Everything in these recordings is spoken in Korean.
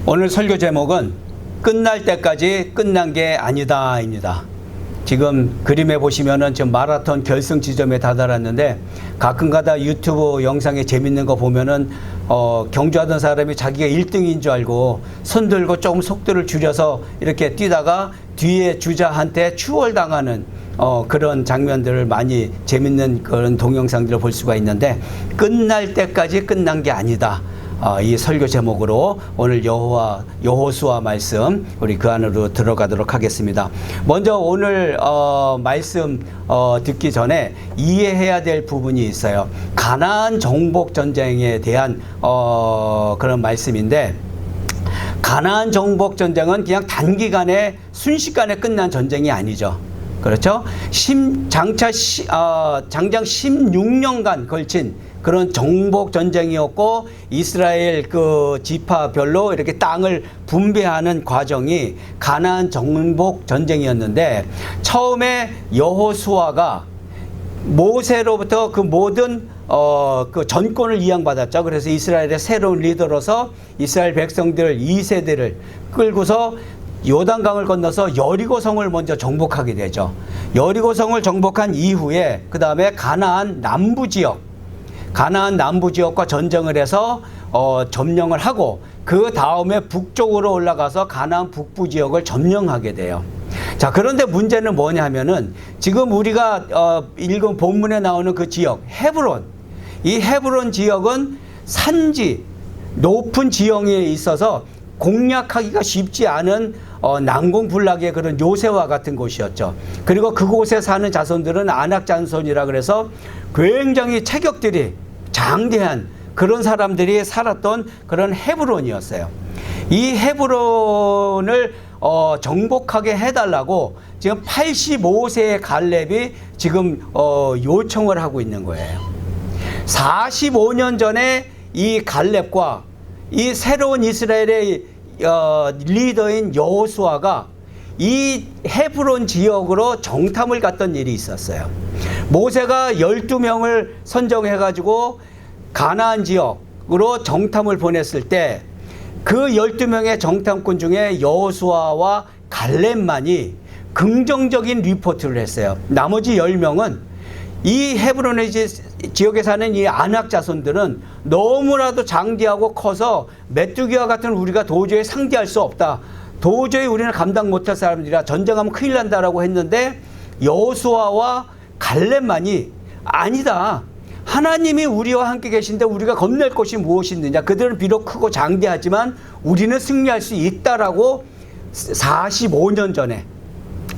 오늘 설교 제목은 끝날 때까지 끝난 게 아니다입니다. 지금 그림에 보시면은 지금 마라톤 결승 지점에 다다랐는데 가끔가다 유튜브 영상에 재밌는 거 보면은 경주하던 사람이 자기가 1등인 줄 알고 손 들고 조금 속도를 줄여서 이렇게 뛰다가 뒤에 주자한테 추월당하는 그런 장면들을 많이 재밌는 그런 동영상들을 볼 수가 있는데, 끝날 때까지 끝난 게 아니다. 이 설교 제목으로 오늘 여호수아 말씀 우리 그 안으로 들어가도록 하겠습니다. 먼저 오늘 말씀 듣기 전에 이해해야 될 부분이 있어요. 가나안 정복 전쟁에 대한 그런 말씀인데, 가나안 정복 전쟁은 그냥 단기간에 순식간에 끝난 전쟁이 아니죠. 그렇죠? 장장 16년간 걸친 그런 정복 전쟁이었고, 이스라엘 그 지파별로 이렇게 땅을 분배하는 과정이 가나안 정복 전쟁이었는데, 처음에 여호수아가 모세로부터 그 모든 그 전권을 이양받았죠. 그래서 이스라엘의 새로운 리더로서 이스라엘 백성들 2세대를 끌고서 요단강을 건너서 여리고성을 먼저 정복하게 되죠. 여리고성을 정복한 이후에 그 다음에 가나안 남부 지역과 전쟁을 해서 점령을 하고, 그 다음에 북쪽으로 올라가서 가나안 북부 지역을 점령하게 돼요. 자, 그런데 문제는 뭐냐 하면은 지금 우리가 읽은 본문에 나오는 그 지역 헤브론, 이 헤브론 지역은 산지 높은 지형에 있어서 공략하기가 쉽지 않은 난공불락의 그런 요새와 같은 곳이었죠. 그리고 그곳에 사는 자손들은 아낙 자손이라 그래서 굉장히 체격들이 장대한 그런 사람들이 살았던 그런 헤브론이었어요. 이 헤브론을 정복하게 해달라고 지금 85세의 갈렙이 지금 요청을 하고 있는 거예요. 45년 전에 이 갈렙과 이 새로운 이스라엘의 리더인 여호수아가 이 헤브론 지역으로 정탐을 갔던 일이 있었어요. 모세가 12명을 선정해가지고 가나안 지역으로 정탐을 보냈을 때 그 12명의 정탐꾼 중에 여호수아와 갈렙만이 긍정적인 리포트를 했어요. 나머지 10명은 이 헤브론의 지역에 사는 이 아낙 자손들은 너무나도 장대하고 커서 메뚜기와 같은 우리가 도저히 상대할 수 없다. 도저히 우리는 감당 못할 사람들이라 전쟁하면 큰일 난다라고 했는데, 여호수아와 갈렙만이 아니다. 하나님이 우리와 함께 계신데 우리가 겁낼 것이 무엇이 있느냐. 그들은 비록 크고 장대하지만 우리는 승리할 수 있다라고 45년 전에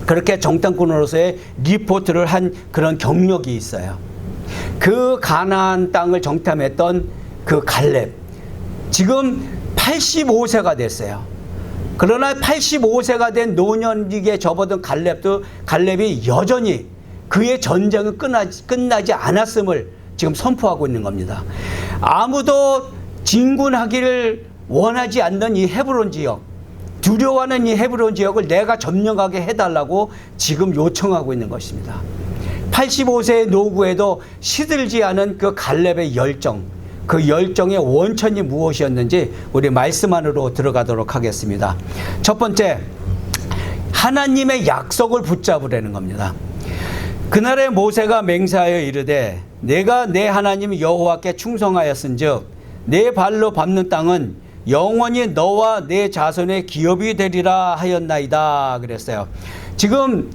그렇게 정탐꾼으로서의 리포트를 한 그런 경력이 있어요. 그 가나안 땅을 정탐했던 그 갈렙, 지금 85세가 됐어요. 그러나 85세가 된 노년기에 접어든 갈렙이 여전히 그의 전쟁은 끝나지 않았음을 지금 선포하고 있는 겁니다. 아무도 진군하기를 원하지 않는 이 헤브론 지역, 두려워하는 이 헤브론 지역을 내가 점령하게 해달라고 지금 요청하고 있는 것입니다. 85세의 노구에도 시들지 않은 그 갈렙의 열정, 그 열정의 원천이 무엇이었는지 우리 말씀 안으로 들어가도록 하겠습니다. 첫 번째, 하나님의 약속을 붙잡으라는 겁니다. 그날에 모세가 맹세하여 이르되 내가 내 하나님 여호와께 충성하였은즉 내 발로 밟는 땅은 영원히 너와 내 자손의 기업이 되리라 하였나이다 그랬어요. 지금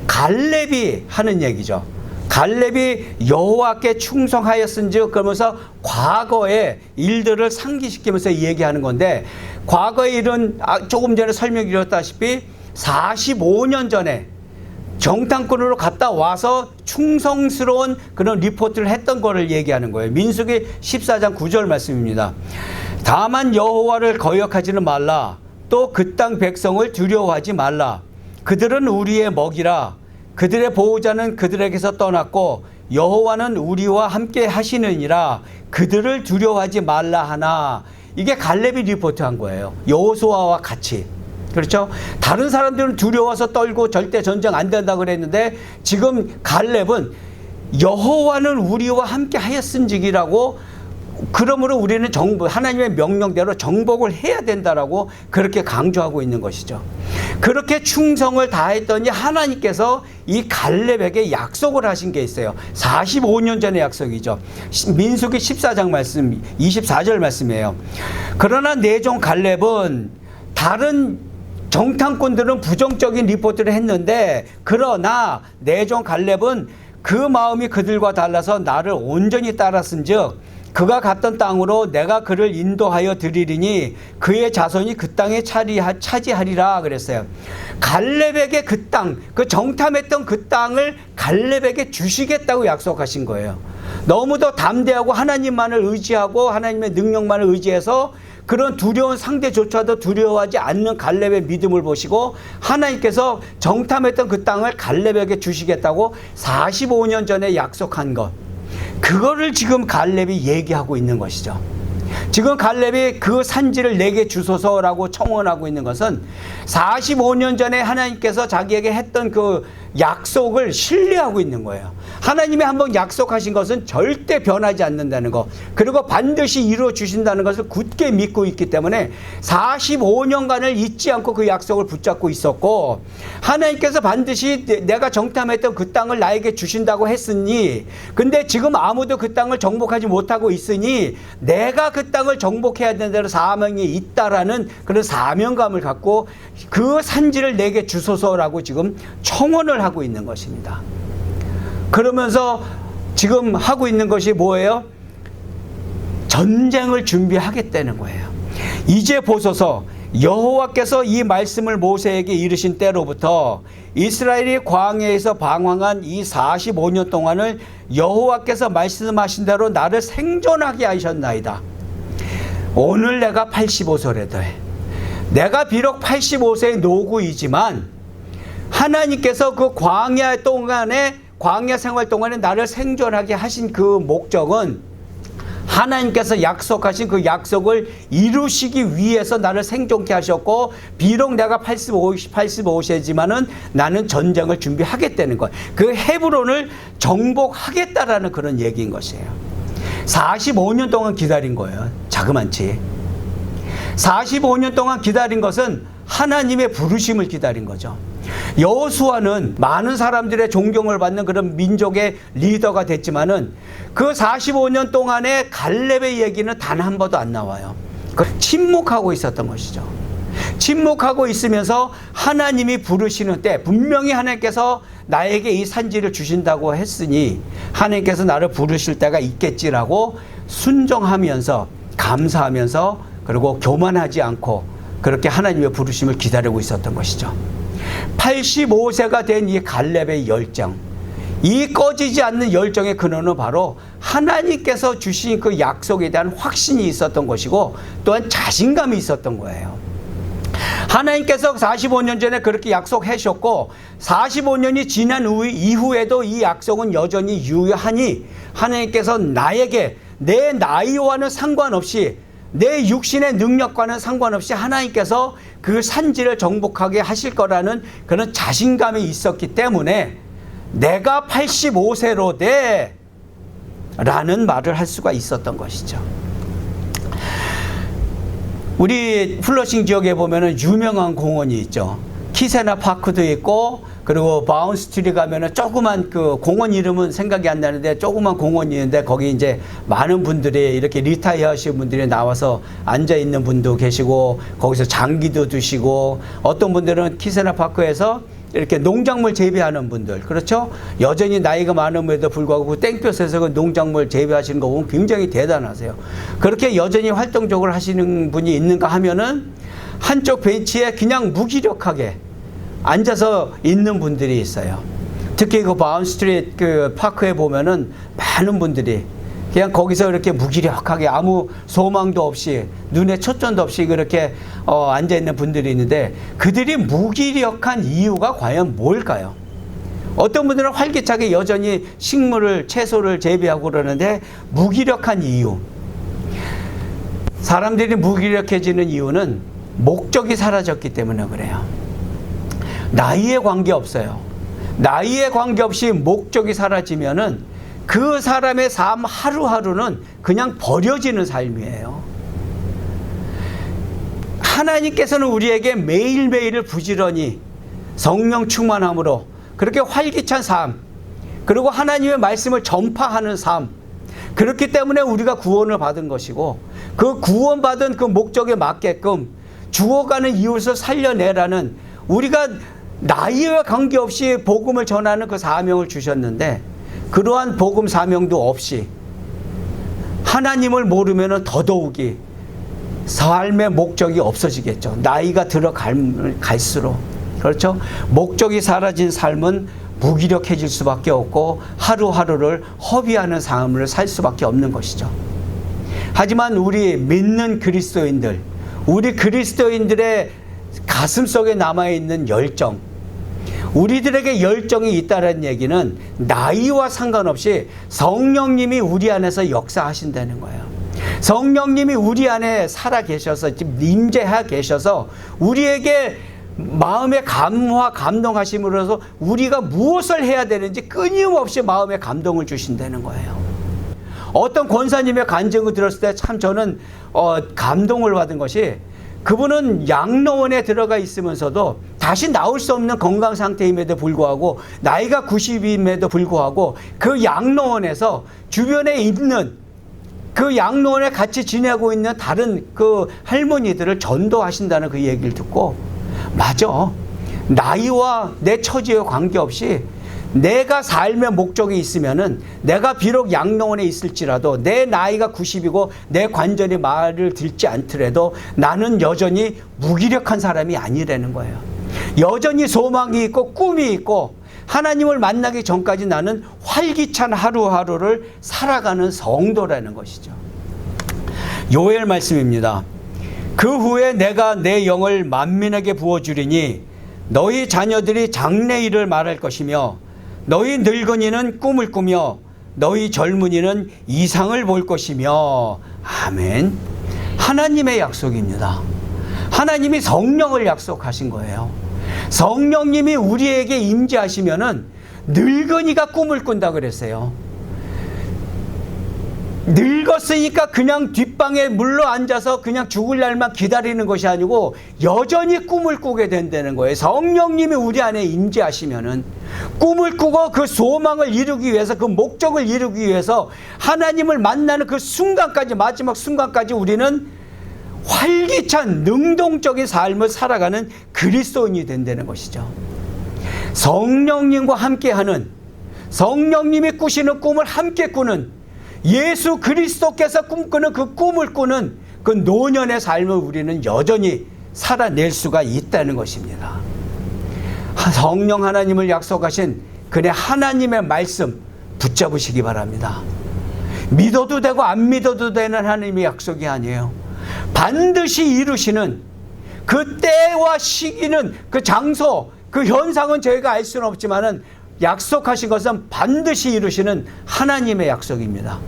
갈렙이 하는 얘기죠. 갈렙이 여호와께 충성하였은즉 그러면서 과거의 일들을 상기시키면서 얘기하는 건데, 과거의 일은 조금 전에 설명드렸다시피 45년 전에 정탐꾼으로 갔다 와서 충성스러운 그런 리포트를 했던 거를 얘기하는 거예요. 민수기 14장 9절 말씀입니다. 다만 여호와를 거역하지는 말라. 또 그 땅 백성을 두려워하지 말라. 그들은 우리의 먹이라. 그들의 보호자는 그들에게서 떠났고 여호와는 우리와 함께 하시느니라. 그들을 두려워하지 말라 하나. 이게 갈렙이 리포트한 거예요. 여호수아와 같이. 그렇죠? 다른 사람들은 두려워서 떨고 절대 전쟁 안 된다 그랬는데, 지금 갈렙은 여호와는 우리와 함께 하였은직이라고 그러므로 우리는 하나님의 명령대로 정복을 해야 된다라고 그렇게 강조하고 있는 것이죠. 그렇게 충성을 다했더니 하나님께서 이 갈렙에게 약속을 하신 게 있어요. 45년 전의 약속이죠. 민수기 14장 말씀 24절 말씀이에요. 그러나 내 종 갈렙은 다른 정탐꾼들은 부정적인 리포트를 했는데, 그러나 내 종 갈렙은 그 마음이 그들과 달라서 나를 온전히 따랐은즉 그가 갔던 땅으로 내가 그를 인도하여 드리리니 그의 자손이 그 땅에 차지하리라 그랬어요. 갈렙에게 그 땅, 그 정탐했던 그 땅을 갈렙에게 주시겠다고 약속하신 거예요. 너무도 담대하고 하나님만을 의지하고 하나님의 능력만을 의지해서 그런 두려운 상대조차도 두려워하지 않는 갈렙의 믿음을 보시고 하나님께서 정탐했던 그 땅을 갈렙에게 주시겠다고 45년 전에 약속한 것, 그거를 지금 갈렙이 얘기하고 있는 것이죠. 지금 갈렙이 그 산지를 내게 주소서라고 청원하고 있는 것은 45년 전에 하나님께서 자기에게 했던 그 약속을 신뢰하고 있는 거예요. 하나님이 한번 약속하신 것은 절대 변하지 않는다는 거, 그리고 반드시 이루어 주신다는 것을 굳게 믿고 있기 때문에 45년간을 잊지 않고 그 약속을 붙잡고 있었고, 하나님께서 반드시 내가 정탐했던 그 땅을 나에게 주신다고 했으니, 근데 지금 아무도 그 땅을 정복하지 못하고 있으니 내가 그 땅을 정복해야 된다는 사명이 있다라는 그런 사명감을 갖고 그 산지를 내게 주소서라고 지금 청원을 하고 있는 것입니다. 그러면서 지금 하고 있는 것이 뭐예요? 전쟁을 준비하겠다는 거예요. 이제 보소서, 여호와께서 이 말씀을 모세에게 이르신 때로부터 이스라엘이 광야에서 방황한 이 45년 동안을 여호와께서 말씀하신 대로 나를 생존하게 하셨나이다. 오늘 내가 85세래도 해. 내가 비록 85세의 노구이지만 하나님께서 그 광야 생활 동안에 나를 생존하게 하신 그 목적은 하나님께서 약속하신 그 약속을 이루시기 위해서 나를 생존케 하셨고, 비록 내가 85세지만은 나는 전쟁을 준비하겠다는 거예요. 그 헤브론을 정복하겠다라는 그런 얘기인 것이에요. 45년 동안 기다린 거예요. 자그만치. 45년 동안 기다린 것은 하나님의 부르심을 기다린 거죠. 여호수아는 많은 사람들의 존경을 받는 그런 민족의 리더가 됐지만은 그 45년 동안의 갈렙의 얘기는 단 한 번도 안 나와요. 침묵하고 있었던 것이죠. 침묵하고 있으면서 하나님이 부르시는 때 분명히 하나님께서 나에게 이 산지를 주신다고 했으니 하나님께서 나를 부르실 때가 있겠지라고 순종하면서 감사하면서, 그리고 교만하지 않고 그렇게 하나님의 부르심을 기다리고 있었던 것이죠. 85세가 된 이 갈렙의 열정, 이 꺼지지 않는 열정의 근원은 바로 하나님께서 주신 그 약속에 대한 확신이 있었던 것이고, 또한 자신감이 있었던 거예요. 하나님께서 45년 전에 그렇게 약속하셨고 45년이 지난 이후에도 이 약속은 여전히 유효하니, 하나님께서 나에게 내 나이와는 상관없이, 내 육신의 능력과는 상관없이 하나님께서 그 산지를 정복하게 하실 거라는 그런 자신감이 있었기 때문에 내가 85세로 돼 라는 말을 할 수가 있었던 것이죠. 우리 플러싱 지역에 보면은 유명한 공원이 있죠. 키세나 파크도 있고, 그리고 바운스트리 가면은 조그만 그 공원 이름은 생각이 안 나는데 조그만 공원이 있는데, 거기 이제 많은 분들이 이렇게 리타이어 하신 분들이 나와서 앉아 있는 분도 계시고, 거기서 장기도 두시고, 어떤 분들은 키세나 파크에서 이렇게 농작물 재배하는 분들, 그렇죠? 여전히 나이가 많음에도 불구하고 그 땡볕에서 그 농작물 재배하시는 거 보면 굉장히 대단하세요. 그렇게 여전히 활동적으로 하시는 분이 있는가 하면은 한쪽 벤치에 그냥 무기력하게 앉아서 있는 분들이 있어요. 특히 그 바운스트리트 그 파크에 보면은 많은 분들이 그냥 거기서 이렇게 무기력하게 아무 소망도 없이, 눈에 초점도 없이 그렇게 앉아 있는 분들이 있는데, 그들이 무기력한 이유가 과연 뭘까요? 어떤 분들은 활기차게 여전히 식물을, 채소를 재배하고 그러는데, 무기력한 이유, 사람들이 무기력해지는 이유는 목적이 사라졌기 때문에 그래요. 나이에 관계없어요. 나이에 관계없이 목적이 사라지면은 그 사람의 삶 하루하루는 그냥 버려지는 삶이에요. 하나님께서는 우리에게 매일매일을 부지런히 성령 충만함으로 그렇게 활기찬 삶, 그리고 하나님의 말씀을 전파하는 삶, 그렇기 때문에 우리가 구원을 받은 것이고, 그 구원받은 그 목적에 맞게끔 죽어가는 이웃을 살려내라는, 우리가 나이와 관계없이 복음을 전하는 그 사명을 주셨는데, 그러한 복음 사명도 없이 하나님을 모르면 더더욱이 삶의 목적이 없어지겠죠. 나이가 들어갈수록. 그렇죠? 목적이 사라진 삶은 무기력해질 수밖에 없고 하루하루를 허비하는 삶을 살 수밖에 없는 것이죠. 하지만 우리 믿는 그리스도인들, 우리 그리스도인들의 가슴 속에 남아있는 열정, 우리들에게 열정이 있다는 얘기는 나이와 상관없이 성령님이 우리 안에서 역사하신다는 거예요. 성령님이 우리 안에 살아 계셔서, 지금 임재하 계셔서 우리에게 마음의 감화, 감동하심으로써 우리가 무엇을 해야 되는지 끊임없이 마음의 감동을 주신다는 거예요. 어떤 권사님의 간증을 들었을 때 참 저는 감동을 받은 것이, 그분은 양로원에 들어가 있으면서도 다시 나올 수 없는 건강 상태임에도 불구하고, 나이가 90임에도 불구하고 그 양로원에서 주변에 있는, 그 양로원에 같이 지내고 있는 다른 그 할머니들을 전도하신다는 그 얘기를 듣고, 맞아, 나이와 내 처지에 관계없이 내가 삶의 목적이 있으면은, 내가 비록 양로원에 있을지라도 내 나이가 90이고 내 관절이 말을 듣지 않더라도 나는 여전히 무기력한 사람이 아니라는 거예요. 여전히 소망이 있고 꿈이 있고 하나님을 만나기 전까지 나는 활기찬 하루하루를 살아가는 성도라는 것이죠. 요엘 말씀입니다. 그 후에 내가 내 영을 만민에게 부어주리니 너희 자녀들이 장래일을 말할 것이며 너희 늙은이는 꿈을 꾸며 너희 젊은이는 이상을 볼 것이며. 아멘. 하나님의 약속입니다. 하나님이 성령을 약속하신 거예요. 성령님이 우리에게 임재하시면은 늙은이가 꿈을 꾼다 그랬어요. 늙었으니까 그냥 뒷방에 물러 앉아서 그냥 죽을 날만 기다리는 것이 아니고 여전히 꿈을 꾸게 된다는 거예요. 성령님이 우리 안에 임재하시면은 꿈을 꾸고 그 소망을 이루기 위해서, 그 목적을 이루기 위해서 하나님을 만나는 그 순간까지, 마지막 순간까지 우리는 활기찬 능동적인 삶을 살아가는 그리스도인이 된다는 것이죠. 성령님과 함께하는, 성령님이 꾸시는 꿈을 함께 꾸는, 예수 그리스도께서 꿈꾸는 그 꿈을 꾸는 그 노년의 삶을 우리는 여전히 살아낼 수가 있다는 것입니다. 성령 하나님을 약속하신 그의 하나님의 말씀 붙잡으시기 바랍니다. 믿어도 되고 안 믿어도 되는 하나님의 약속이 아니에요. 반드시 이루시는, 그 때와 시기는, 그 장소, 그 현상은 저희가 알 수는 없지만은 약속하신 것은 반드시 이루시는 하나님의 약속입니다.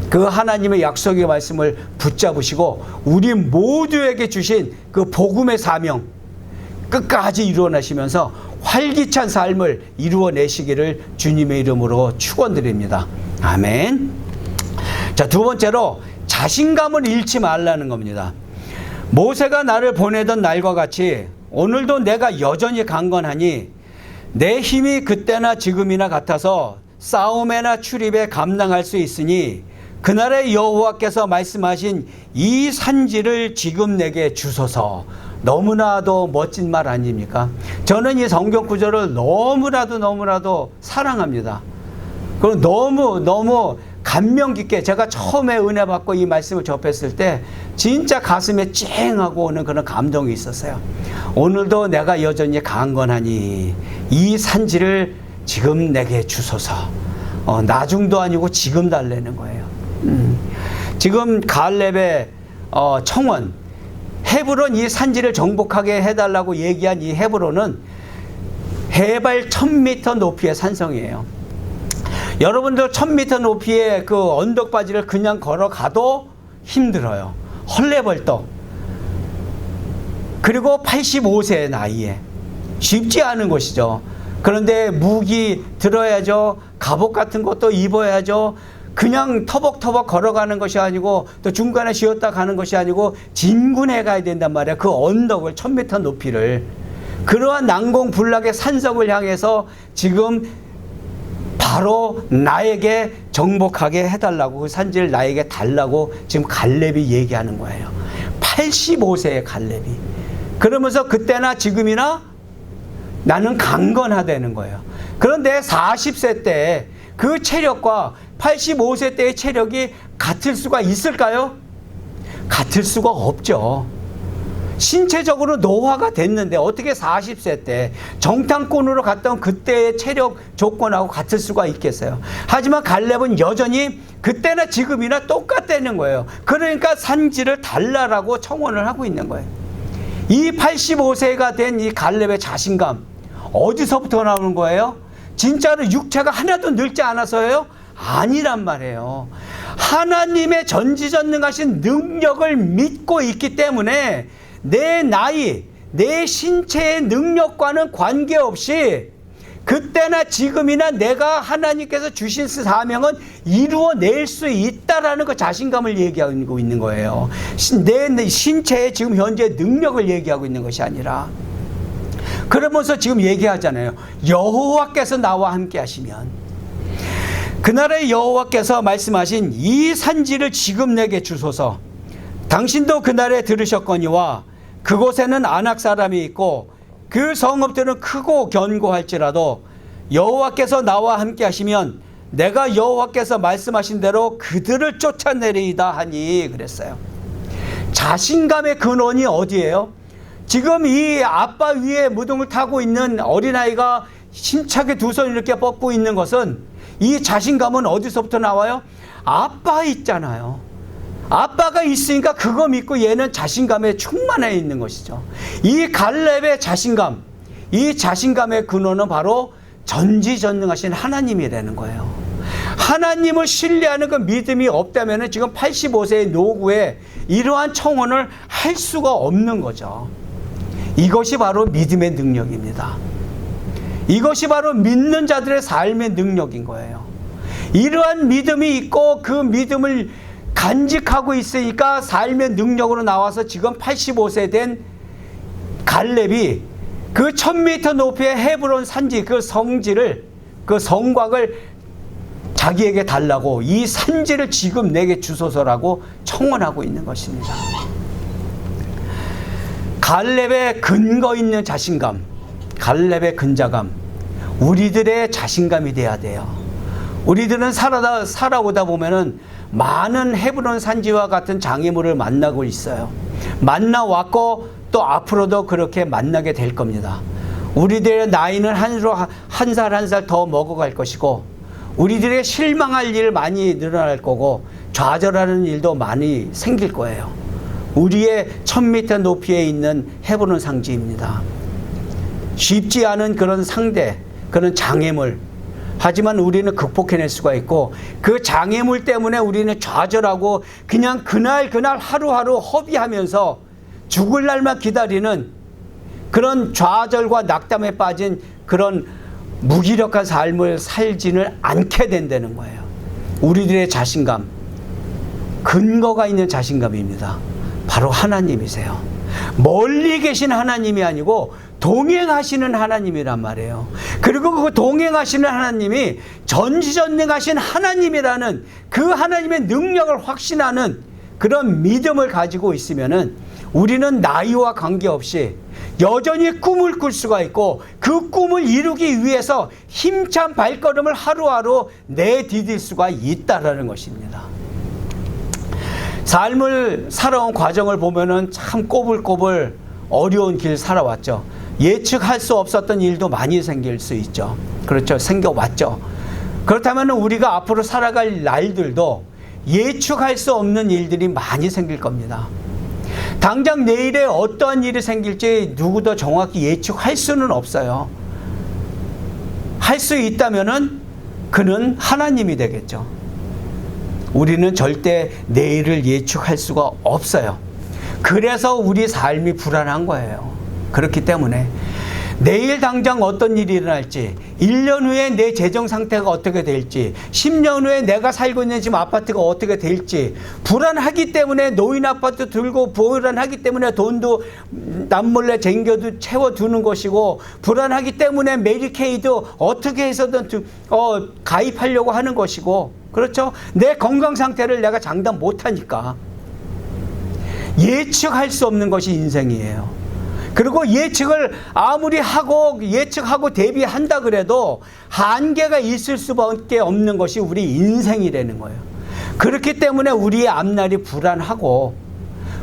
그 하나님의 약속의 말씀을 붙잡으시고 우리 모두에게 주신 그 복음의 사명 끝까지 이루어내시면서 활기찬 삶을 이루어내시기를 주님의 이름으로 축원드립니다. 아멘. 자, 두 번째로 자신감을 잃지 말라는 겁니다. 모세가 나를 보내던 날과 같이 오늘도 내가 여전히 강건하니 내 힘이 그때나 지금이나 같아서 싸움에나 출입에 감당할 수 있으니 그날의 여호와께서 말씀하신 이 산지를 지금 내게 주소서. 너무나도 멋진 말 아닙니까? 저는 이 성경 구절을 너무나도 사랑합니다. 그리고 너무 감명 깊게, 제가 처음에 은혜 받고 이 말씀을 접했을 때 진짜 가슴에 찡하고 오는 그런 감동이 있었어요. 오늘도 내가 여전히 강건하니 이 산지를 지금 내게 주소서. 나중도 아니고 지금 달라는 거예요. 지금 갈렙의 청원, 헤브론, 이 산지를 정복하게 해달라고 얘기한 이 헤브론은 해발 1000m 높이의 산성이에요. 여러분들 1000m 높이의 그 언덕바지를 그냥 걸어가도 힘들어요. 헐레벌떡. 그리고 85세의 나이에 쉽지 않은 것이죠. 그런데 무기 들어야죠. 갑옷 같은 것도 입어야죠. 그냥 터벅터벅 걸어가는 것이 아니고 또 중간에 쉬었다 가는 것이 아니고 진군해 가야 된단 말이야. 그 언덕을 1000m 높이를. 그러한 난공불락의 산석을 향해서 지금 바로 나에게 정복하게 해달라고, 그 산지를 나에게 달라고 지금 갈렙이 얘기하는 거예요. 85세의 갈렙이. 그러면서 그때나 지금이나 나는 강건하다는 거예요. 그런데 40세 때 그 체력과 85세 때의 체력이 같을 수가 있을까요? 같을 수가 없죠. 신체적으로 노화가 됐는데 어떻게 40세 때 정탐꾼으로 갔던 그때의 체력 조건하고 같을 수가 있겠어요. 하지만 갈렙은 여전히 그때나 지금이나 똑같다는 거예요. 그러니까 산지를 달라라고 청원을 하고 있는 거예요. 이 85세가 된 이 갈렙의 자신감 어디서부터 나오는 거예요? 진짜로 육체가 하나도 늙지 않아서요? 아니란 말이에요. 하나님의 전지전능하신 능력을 믿고 있기 때문에 내 나이, 내 신체의 능력과는 관계없이 그때나 지금이나 내가 하나님께서 주신 사명은 이루어낼 수 있다라는 그 자신감을 얘기하고 있는 거예요. 내 신체의 지금 현재 능력을 얘기하고 있는 것이 아니라. 그러면서 지금 얘기하잖아요. 여호와께서 나와 함께 하시면. 그날의 여호와께서 말씀하신 이 산지를 지금 내게 주소서. 당신도 그날에 들으셨거니와 그곳에는 아낙 사람이 있고 그 성읍들은 크고 견고할지라도 여호와께서 나와 함께 하시면 내가 여호와께서 말씀하신 대로 그들을 쫓아내리이다 하니 그랬어요. 자신감의 근원이 어디예요? 지금 이 아빠 위에 무등을 타고 있는 어린아이가 힘차게 두 손 이렇게 뻗고 있는 것은 이 자신감은 어디서부터 나와요? 아빠 있잖아요. 아빠가 있으니까 그거 믿고 얘는 자신감에 충만해 있는 것이죠. 이 갈렙의 자신감, 이 자신감의 근원은 바로 전지전능하신 하나님이라는 거예요. 하나님을 신뢰하는 그 믿음이 없다면 지금 85세의 노구에 이러한 청원을 할 수가 없는 거죠. 이것이 바로 믿음의 능력입니다. 이것이 바로 믿는 자들의 삶의 능력인 거예요. 이러한 믿음이 있고 그 믿음을 간직하고 있으니까 삶의 능력으로 나와서 지금 85세 된 갈렙이 그 1000m 높이의 헤브론 산지, 그 성지를, 그 성곽을 자기에게 달라고, 이 산지를 지금 내게 주소서라고 청원하고 있는 것입니다. 갈렙의 근거 있는 자신감, 갈렙의 근자감, 우리들의 자신감이 돼야 돼요. 우리들은 살아오다 보면은 많은 헤브론 산지와 같은 장애물을 만나고 있어요. 만나왔고 또 앞으로도 그렇게 만나게 될 겁니다. 우리들의 나이는 한 살 한 살 더 먹어갈 것이고 우리들의 실망할 일 많이 늘어날 거고 좌절하는 일도 많이 생길 거예요. 우리의 1000m 높이에 있는 헤브론 상지입니다. 쉽지 않은 그런 상대, 그런 장애물, 하지만 우리는 극복해낼 수가 있고 그 장애물 때문에 우리는 좌절하고 그냥 그날 하루하루 허비하면서 죽을 날만 기다리는 그런 좌절과 낙담에 빠진 그런 무기력한 삶을 살지는 않게 된다는 거예요. 우리들의 자신감, 근거가 있는 자신감입니다. 바로 하나님이세요. 멀리 계신 하나님이 아니고 동행하시는 하나님이란 말이에요. 그리고 그 동행하시는 하나님이 전지전능하신 하나님이라는 그 하나님의 능력을 확신하는 그런 믿음을 가지고 있으면은 우리는 나이와 관계없이 여전히 꿈을 꿀 수가 있고 그 꿈을 이루기 위해서 힘찬 발걸음을 하루하루 내디딜 수가 있다라는 것입니다. 삶을 살아온 과정을 보면은 참 꼬불꼬불 어려운 길 살아왔죠. 예측할 수 없었던 일도 많이 생길 수 있죠. 그렇죠. 생겨왔죠. 그렇다면 우리가 앞으로 살아갈 날들도 예측할 수 없는 일들이 많이 생길 겁니다. 당장 내일에 어떠한 일이 생길지 누구도 정확히 예측할 수는 없어요. 할 수 있다면은 그는 하나님이 되겠죠. 우리는 절대 내일을 예측할 수가 없어요. 그래서 우리 삶이 불안한 거예요. 그렇기 때문에 내일 당장 어떤 일이 일어날지, 1년 후에 내 재정 상태가 어떻게 될지, 10년 후에 내가 살고 있는 지금 아파트가 어떻게 될지, 불안하기 때문에 노인 아파트 들고, 불안하기 때문에 돈도 남몰래 쟁겨도 채워두는 것이고, 불안하기 때문에 메디케이드 어떻게 해서든 가입하려고 하는 것이고, 그렇죠? 내 건강 상태를 내가 장담 못하니까 예측할 수 없는 것이 인생이에요. 그리고 예측을 아무리 하고 예측하고 대비한다 그래도 한계가 있을 수밖에 없는 것이 우리 인생이라는 거예요. 그렇기 때문에 우리의 앞날이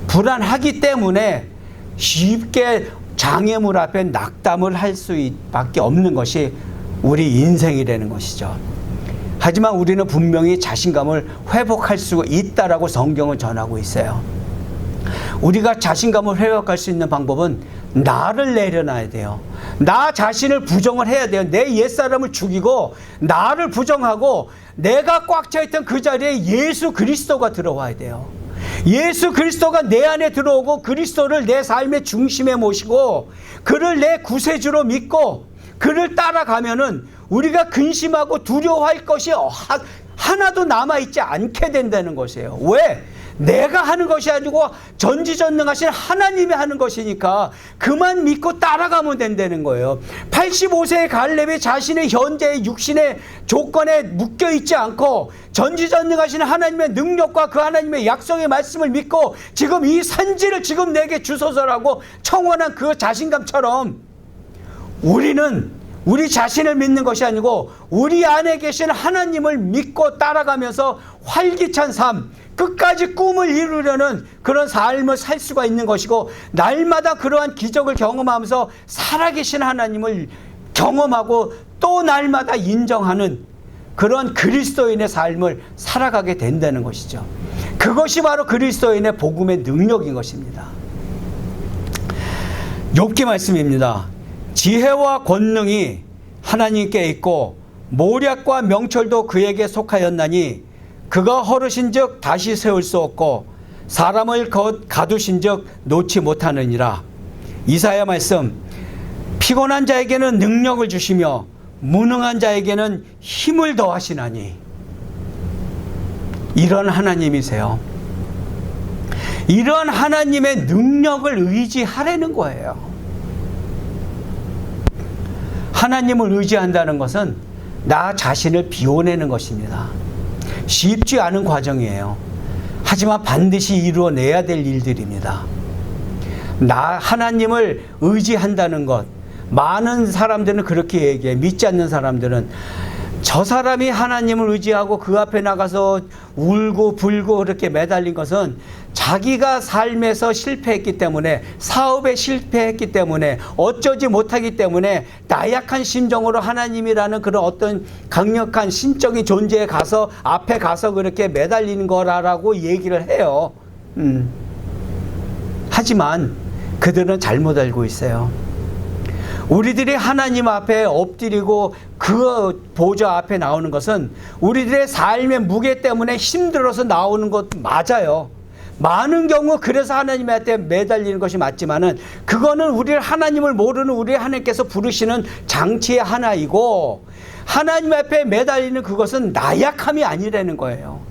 불안하기 때문에 쉽게 장애물 앞에 낙담을 할 수밖에 없는 것이 우리 인생이라는 것이죠. 하지만 우리는 분명히 자신감을 회복할 수 있다라고 성경은 전하고 있어요. 우리가 자신감을 회복할 수 있는 방법은 나를 내려놔야 돼요. 나 자신을 부정을 해야 돼요. 내 옛사람을 죽이고 나를 부정하고 내가 꽉 차있던 그 자리에 예수 그리스도가 들어와야 돼요. 예수 그리스도가 내 안에 들어오고 그리스도를 내 삶의 중심에 모시고 그를 내 구세주로 믿고 그를 따라가면은 우리가 근심하고 두려워할 것이 하나도 남아있지 않게 된다는 것이에요. 왜? 내가 하는 것이 아니고 전지전능하신 하나님이 하는 것이니까 그만 믿고 따라가면 된다는 거예요. 85세의 갈렙이 자신의 현재의 육신의 조건에 묶여있지 않고 전지전능하신 하나님의 능력과 그 하나님의 약속의 말씀을 믿고 지금 이 산지를 지금 내게 주소서라고 청원한 그 자신감처럼 우리는 우리 자신을 믿는 것이 아니고 우리 안에 계신 하나님을 믿고 따라가면서 활기찬 삶, 끝까지 꿈을 이루려는 그런 삶을 살 수가 있는 것이고 날마다 그러한 기적을 경험하면서 살아계신 하나님을 경험하고 또 날마다 인정하는 그런 그리스도인의 삶을 살아가게 된다는 것이죠. 그것이 바로 그리스도인의 복음의 능력인 것입니다. 욥기 말씀입니다. 지혜와 권능이 하나님께 있고 모략과 명철도 그에게 속하였나니 그가 허르신즉 다시 세울 수 없고 사람을 가두신즉 놓지 못하느니라. 이사야 말씀. 피곤한 자에게는 능력을 주시며 무능한 자에게는 힘을 더하시나니. 이런 하나님이세요. 이런 하나님의 능력을 의지하라는 거예요. 하나님을 의지한다는 것은 나 자신을 비워내는 것입니다. 쉽지 않은 과정이에요. 하지만 반드시 이루어내야 될 일들입니다. 하나님을 의지한다는 것, 많은 사람들은 그렇게 얘기해. 믿지 않는 사람들은 저 사람이 하나님을 의지하고 그 앞에 나가서 울고 불고 그렇게 매달린 것은 자기가 삶에서 실패했기 때문에, 사업에 실패했기 때문에, 어쩌지 못하기 때문에 나약한 심정으로 하나님이라는 그런 어떤 강력한 신적인 존재에 가서 앞에 가서 그렇게 매달리는 거라고 얘기를 해요. 하지만 그들은 잘못 알고 있어요. 우리들이 하나님 앞에 엎드리고 그 보좌 앞에 나오는 것은 우리들의 삶의 무게 때문에 힘들어서 나오는 것 맞아요. 많은 경우 그래서 하나님한테 매달리는 것이 맞지만은 그거는 우리를 하나님을 모르는 우리 하나님께서 부르시는 장치의 하나이고, 하나님 앞에 매달리는 그것은 나약함이 아니라는 거예요.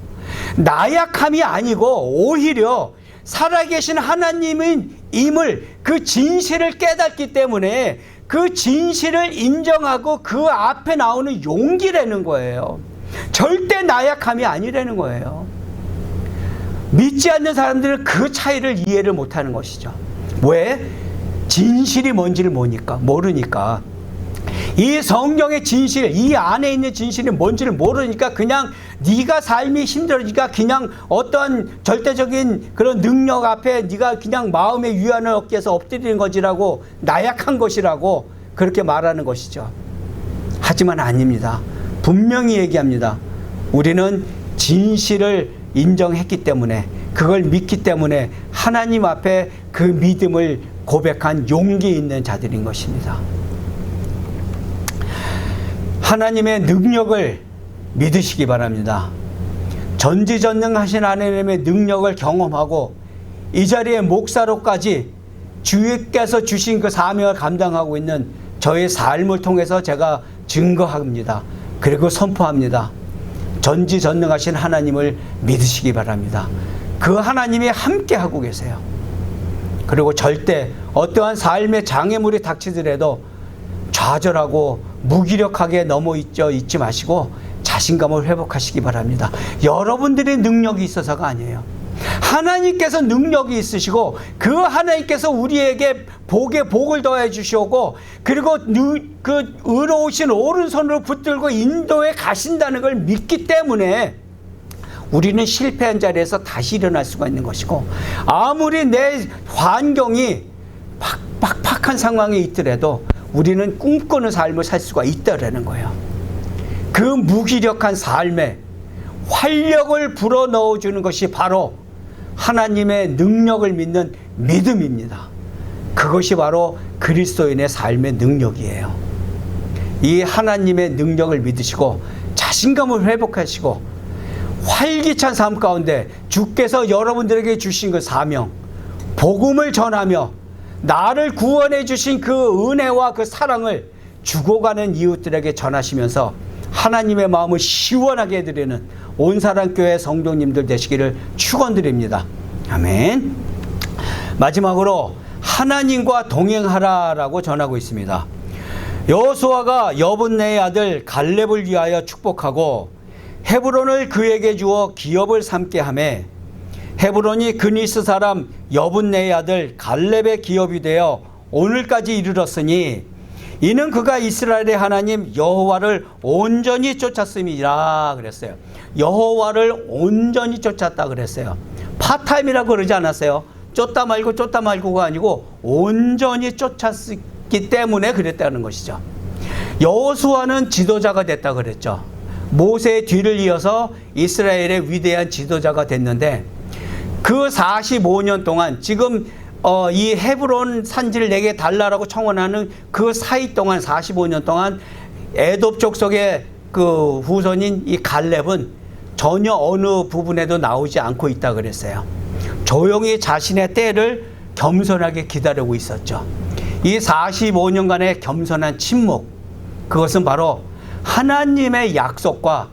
나약함이 아니고 오히려 살아계신 하나님인 임을, 그 진실을 깨닫기 때문에 그 진실을 인정하고 그 앞에 나오는 용기라는 거예요. 절대 나약함이 아니라는 거예요. 믿지 않는 사람들은 그 차이를 이해를 못하는 것이죠. 왜? 진실이 뭔지를 모르니까. 이 성경의 진실, 이 안에 있는 진실이 뭔지를 모르니까 그냥 네가 삶이 힘들으니까 그냥 어떤 절대적인 그런 능력 앞에 네가 그냥 마음의 위안을 얻기 위해서 엎드리는 것이라고, 나약한 것이라고 그렇게 말하는 것이죠. 하지만 아닙니다. 분명히 얘기합니다. 우리는 진실을 인정했기 때문에, 그걸 믿기 때문에 하나님 앞에 그 믿음을 고백한 용기 있는 자들인 것입니다. 하나님의 능력을 믿으시기 바랍니다. 전지전능하신 하나님의 능력을 경험하고 이 자리에 목사로까지 주께서 주신 그 사명을 감당하고 있는 저의 삶을 통해서 제가 증거합니다. 그리고 선포합니다. 전지전능하신 하나님을 믿으시기 바랍니다. 그 하나님이 함께 하고 계세요. 그리고 절대 어떠한 삶의 장애물이 닥치더라도 좌절하고 무기력하게 넘어있지 마시고 자신감을 회복하시기 바랍니다. 여러분들의 능력이 있어서가 아니에요. 하나님께서 능력이 있으시고 그 하나님께서 우리에게 복에 복을 더해 주시고 그리고 그 의로우신 오른손으로 붙들고 인도해 가신다는 걸 믿기 때문에 우리는 실패한 자리에서 다시 일어날 수가 있는 것이고, 아무리 내 환경이 팍팍한 상황에 있더라도 우리는 꿈꾸는 삶을 살 수가 있다라는 거예요. 그 무기력한 삶에 활력을 불어넣어 주는 것이 바로 하나님의 능력을 믿는 믿음입니다. 그것이 바로 그리스도인의 삶의 능력이에요. 이 하나님의 능력을 믿으시고 자신감을 회복하시고 활기찬 삶 가운데 주께서 여러분들에게 주신 그 사명, 복음을 전하며 나를 구원해 주신 그 은혜와 그 사랑을 죽어가는 이웃들에게 전하시면서 하나님의 마음을 시원하게 해드리는 온사랑교회 성도님들 되시기를 축원드립니다. 아멘. 마지막으로 하나님과 동행하라라고 전하고 있습니다. 여호수아가 여분네의 아들 갈렙을 위하여 축복하고 헤브론을 그에게 주어 기업을 삼게 하매 헤브론이 그니스 사람 여분네의 아들 갈렙의 기업이 되어 오늘까지 이르렀으니 이는 그가 이스라엘의 하나님 여호와를 온전히 쫓았음이라 그랬어요. 여호와를 온전히 쫓았다 그랬어요. 파타임이라고 그러지 않았어요. 쫓다 말고가 아니고 온전히 쫓았기 때문에 그랬다는 것이죠. 여호수아는 지도자가 됐다 그랬죠. 모세의 뒤를 이어서 이스라엘의 위대한 지도자가 됐는데 그 45년 동안 지금 이 헤브론 산지를 내게 달라라고 청원하는 그 사이 동안 45년 동안 에돔 족속의 그 후손인 이 갈렙은 전혀 어느 부분에도 나오지 않고 있다 그랬어요. 조용히 자신의 때를 겸손하게 기다리고 있었죠. 이 45년간의 겸손한 침묵, 그것은 바로 하나님의 약속과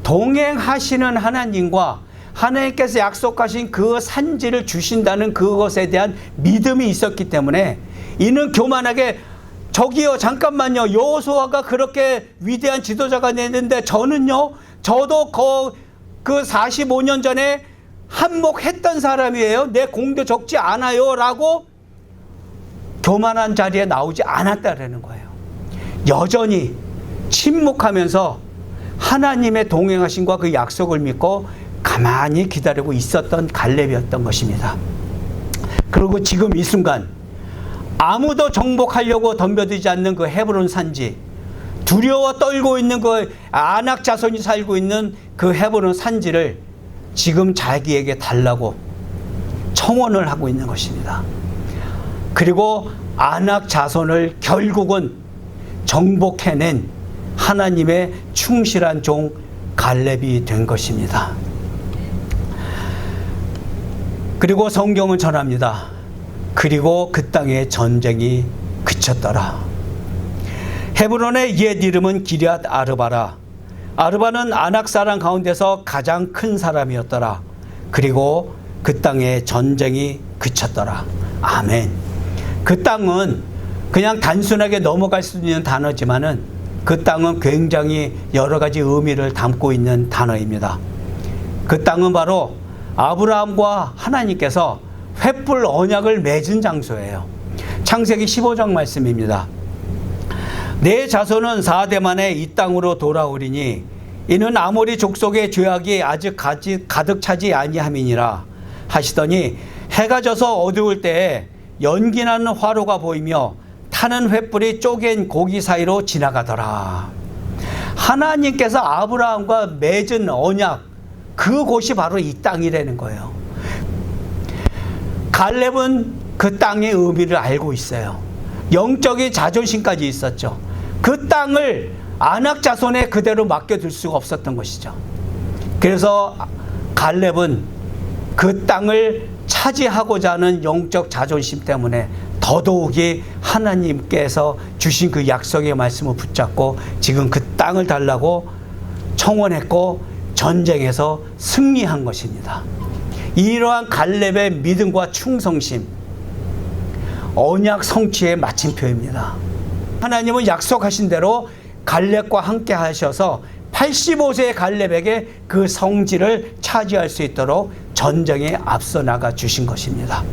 동행하시는 하나님과 하나님께서 약속하신 그 산지를 주신다는 그것에 대한 믿음이 있었기 때문에 이는 교만하게 저기요 잠깐만요, 여호수아가 그렇게 위대한 지도자가 됐는데 저는요, 저도 그 45년 전에 한몫했던 사람이에요. 내 공도 적지 않아요 라고 교만한 자리에 나오지 않았다라는 거예요. 여전히 침묵하면서 하나님의 동행하심과 그 약속을 믿고 가만히 기다리고 있었던 갈렙이었던 것입니다. 그리고 지금 이 순간 아무도 정복하려고 덤벼들지 않는 그 헤브론 산지, 두려워 떨고 있는 그 아낙 자손이 살고 있는 그 헤브론 산지를 지금 자기에게 달라고 청원을 하고 있는 것입니다. 그리고 아낙 자손을 결국은 정복해낸 하나님의 충실한 종 갈렙이 된 것입니다. 그리고 성경은 전합니다. 그리고 그 땅에 전쟁이 그쳤더라. 헤브론의 옛 이름은 기럇 아르바라. 아르바는 아낙 사람 가운데서 가장 큰 사람이었더라. 그리고 그 땅에 전쟁이 그쳤더라. 아멘. 그 땅은 그냥 단순하게 넘어갈 수 있는 단어지만은 그 땅은 굉장히 여러 가지 의미를 담고 있는 단어입니다. 그 땅은 바로 아브라함과 하나님께서 횃불 언약을 맺은 장소예요. 창세기 15장 말씀입니다. 내 자손은 4대 만에 이 땅으로 돌아오리니 이는 아모리 족속의 죄악이 아직 가득 차지 아니함이니라 하시더니 해가 져서 어두울 때에 연기나는 화로가 보이며 타는 횃불이 쪼갠 고기 사이로 지나가더라. 하나님께서 아브라함과 맺은 언약, 그곳이 바로 이 땅이라는 거예요. 갈렙은 그 땅의 의미를 알고 있어요. 영적인 자존심까지 있었죠. 그 땅을 아낙 자손에 그대로 맡겨둘 수가 없었던 것이죠. 그래서 갈렙은 그 땅을 차지하고자 하는 영적 자존심 때문에 더더욱이 하나님께서 주신 그 약속의 말씀을 붙잡고 지금 그 땅을 달라고 청원했고 전쟁에서 승리한 것입니다. 이러한 갈렙의 믿음과 충성심, 언약 성취의 마침표입니다. 하나님은 약속하신 대로 갈렙과 함께 하셔서 85세의 갈렙에게 그 성지를 차지할 수 있도록 전쟁에 앞서 나가 주신 것입니다.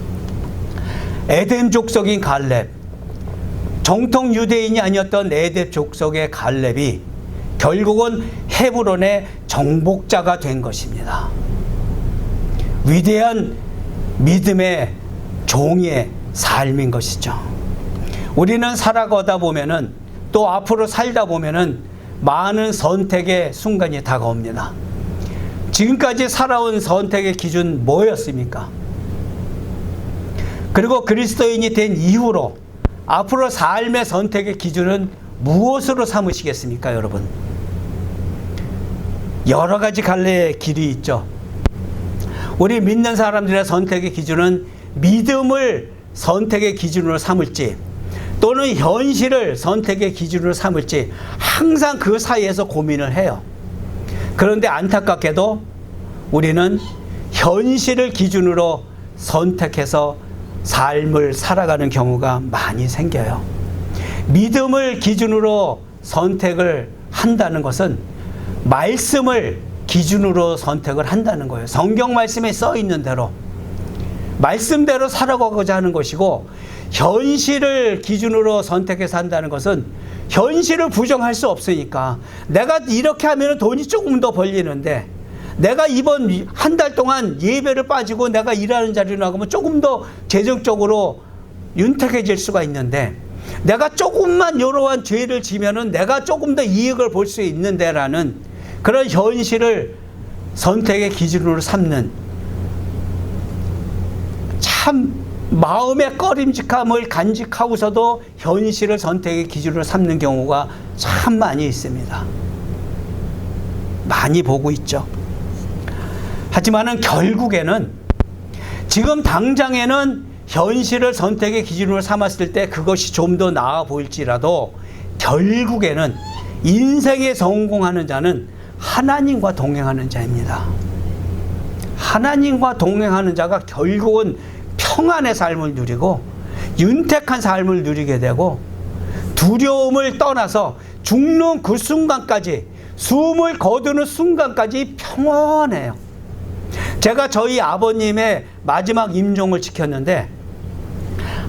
에덴 족속인 갈렙, 정통 유대인이 아니었던 에덴 족속의 갈렙이 결국은 헤브론의 정복자가 된 것입니다. 위대한 믿음의 종의 삶인 것이죠. 우리는 살아가다 보면은 또 앞으로 살다 보면은 많은 선택의 순간이 다가옵니다. 지금까지 살아온 선택의 기준 뭐였습니까? 그리고 그리스도인이 된 이후로 앞으로 삶의 선택의 기준은 무엇으로 삼으시겠습니까, 여러분? 여러 가지 갈래의 길이 있죠. 우리 믿는 사람들의 선택의 기준은 믿음을 선택의 기준으로 삼을지 또는 현실을 선택의 기준으로 삼을지 항상 그 사이에서 고민을 해요. 그런데 안타깝게도 우리는 현실을 기준으로 선택해서 삶을 살아가는 경우가 많이 생겨요. 믿음을 기준으로 선택을 한다는 것은 말씀을 기준으로 선택을 한다는 거예요. 성경 말씀에 써 있는 대로 말씀대로 살아가고자 하는 것이고, 현실을 기준으로 선택해서 한다는 것은 현실을 부정할 수 없으니까 내가 이렇게 하면 돈이 조금 더 벌리는데 내가 이번 한 달 동안 예배를 빠지고 내가 일하는 자리로 나가면 조금 더 재정적으로 윤택해질 수가 있는데, 내가 조금만 이러한 죄를 지면은 내가 조금 더 이익을 볼 수 있는데 라는 그런 현실을 선택의 기준으로 삼는, 참 마음의 꺼림직함을 간직하고서도 현실을 선택의 기준으로 삼는 경우가 참 많이 있습니다. 많이 보고 있죠. 하지만은 결국에는 지금 당장에는 현실을 선택의 기준으로 삼았을 때 그것이 좀 더 나아 보일지라도 결국에는 인생에 성공하는 자는 하나님과 동행하는 자입니다. 하나님과 동행하는 자가 결국은 평안의 삶을 누리고 윤택한 삶을 누리게 되고 두려움을 떠나서 죽는 그 순간까지, 숨을 거두는 순간까지 평안해요. 제가 저희 아버님의 마지막 임종을 지켰는데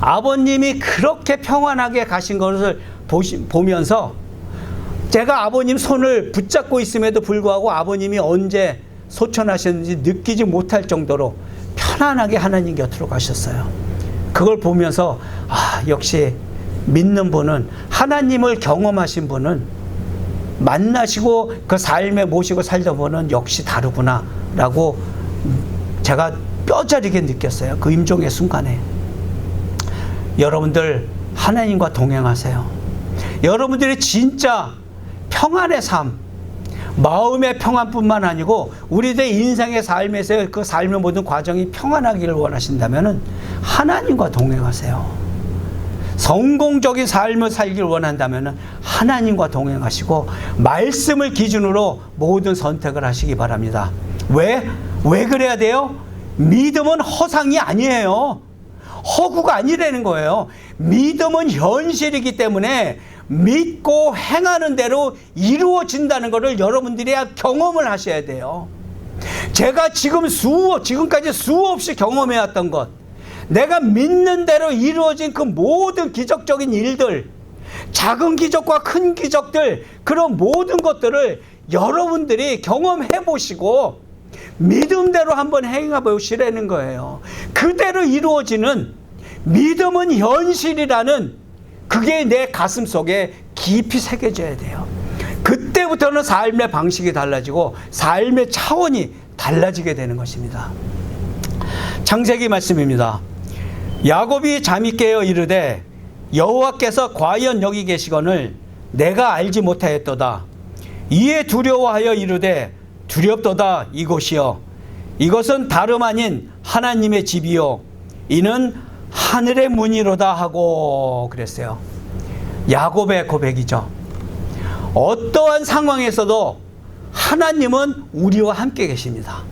아버님이 그렇게 평안하게 가신 것을 보면서 제가 아버님 손을 붙잡고 있음에도 불구하고 아버님이 언제 소천하셨는지 느끼지 못할 정도로 편안하게 하나님 곁으로 가셨어요. 그걸 보면서 역시 믿는 분은, 하나님을 경험하신 분은, 만나시고 그 삶에 모시고 살다 보는 역시 다르구나 라고 제가 뼈저리게 느꼈어요. 그 임종의 순간에. 여러분들 하나님과 동행하세요. 여러분들이 진짜 평안의 삶, 마음의 평안뿐만 아니고 우리들의 인생의 삶에서 그 삶의 모든 과정이 평안하기를 원하신다면 하나님과 동행하세요. 성공적인 삶을 살기를 원한다면 하나님과 동행하시고 말씀을 기준으로 모든 선택을 하시기 바랍니다. 왜 그래야 돼요? 믿음은 허상이 아니에요. 허구가 아니라는 거예요. 믿음은 현실이기 때문에 믿고 행하는 대로 이루어진다는 것을 여러분들이 경험을 하셔야 돼요. 제가 지금까지 수없이 경험해왔던 것, 내가 믿는 대로 이루어진 그 모든 기적적인 일들, 작은 기적과 큰 기적들, 그런 모든 것들을 여러분들이 경험해 보시고 믿음대로 한번 행해 보시라는 거예요. 그대로 이루어지는 믿음은 현실이라는 그게 내 가슴 속에 깊이 새겨져야 돼요. 그때부터는 삶의 방식이 달라지고 삶의 차원이 달라지게 되는 것입니다. 창세기 말씀입니다. 야곱이 잠이 깨어 이르되 여호와께서 과연 여기 계시거늘 내가 알지 못하였도다. 이에 두려워하여 이르되 두렵도다 이곳이여. 이것은 다름 아닌 하나님의 집이요 이는 하늘의 문이로다 하고 그랬어요. 야곱의 고백이죠. 어떠한 상황에서도 하나님은 우리와 함께 계십니다.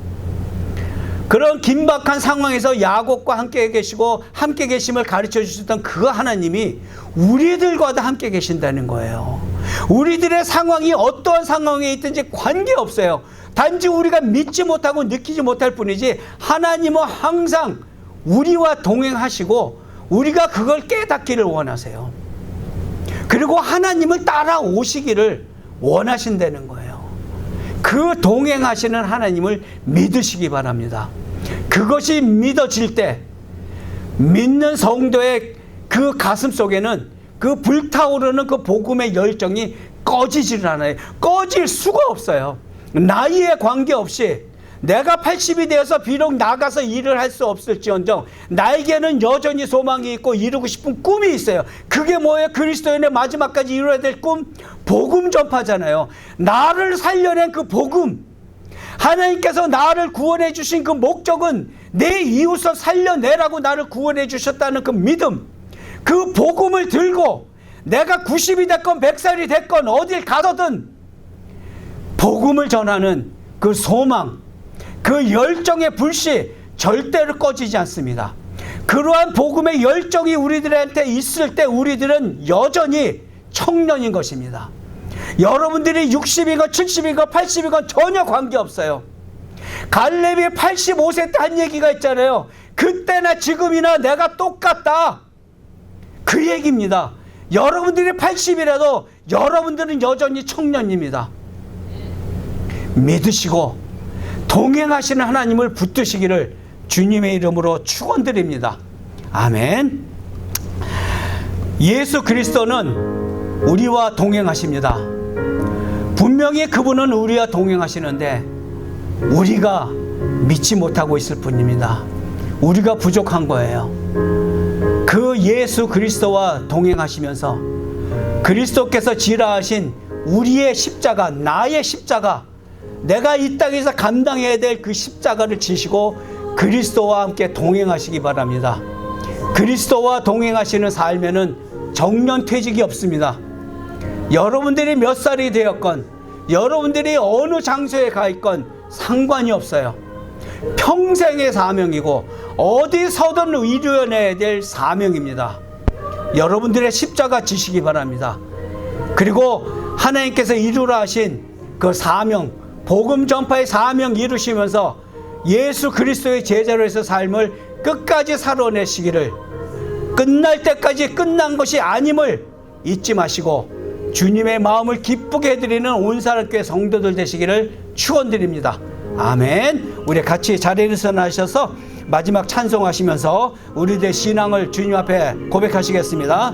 그런 긴박한 상황에서 야곱과 함께 계시고 함께 계심을 가르쳐 주셨던 그 하나님이 우리들과도 함께 계신다는 거예요. 우리들의 상황이 어떠한 상황에 있든지 관계없어요. 단지 우리가 믿지 못하고 느끼지 못할 뿐이지 하나님은 항상 우리와 동행하시고 우리가 그걸 깨닫기를 원하세요. 그리고 하나님을 따라오시기를 원하신다는 거예요. 그 동행하시는 하나님을 믿으시기 바랍니다. 그것이 믿어질 때 믿는 성도의 그 가슴 속에는 그 불타오르는 그 복음의 열정이 꺼지질 않아요. 꺼질 수가 없어요. 나이에 관계없이 내가 80이 되어서 비록 나가서 일을 할 수 없을지언정 나에게는 여전히 소망이 있고 이루고 싶은 꿈이 있어요. 그게 뭐예요? 그리스도인의 마지막까지 이루어야 될 꿈? 복음 전파잖아요. 나를 살려낸 그 복음, 하나님께서 나를 구원해 주신 그 목적은 내 이웃을 살려내라고 나를 구원해 주셨다는 그 믿음, 그 복음을 들고 내가 90이 됐건 100살이 됐건 어딜 가서든 복음을 전하는 그 소망, 그 열정의 불씨 절대로 꺼지지 않습니다. 그러한 복음의 열정이 우리들한테 있을 때 우리들은 여전히 청년인 것입니다. 여러분들이 60이건 70이건 80이건 전혀 관계없어요. 갈렙이 85세 때 한 얘기가 있잖아요. 그때나 지금이나 내가 똑같다. 그 얘기입니다. 여러분들이 80이라도 여러분들은 여전히 청년입니다. 믿으시고 동행하시는 하나님을 붙드시기를 주님의 이름으로 축원드립니다. 아멘. 예수 그리스도는 우리와 동행하십니다. 분명히 그분은 우리와 동행하시는데 우리가 믿지 못하고 있을 뿐입니다. 우리가 부족한 거예요. 그 예수 그리스도와 동행하시면서 그리스도께서 지라하신 우리의 십자가, 나의 십자가, 내가 이 땅에서 감당해야 될 그 십자가를 지시고 그리스도와 함께 동행하시기 바랍니다. 그리스도와 동행하시는 삶에는 정년퇴직이 없습니다. 여러분들이 몇 살이 되었건 여러분들이 어느 장소에 가 있건 상관이 없어요. 평생의 사명이고 어디서든 이루어내야 될 사명입니다. 여러분들의 십자가 지시기 바랍니다. 그리고 하나님께서 이루라 하신 그 사명, 복음 전파의 사명 이루시면서 예수 그리스도의 제자로서 삶을 끝까지 살아내시기를, 끝날 때까지 끝난 것이 아님을 잊지 마시고 주님의 마음을 기쁘게 해드리는 온사랑교회 성도들 되시기를 축원드립니다. 아멘. 우리 같이 자리에 일어나셔서 마지막 찬송하시면서 우리들의 신앙을 주님 앞에 고백하시겠습니다.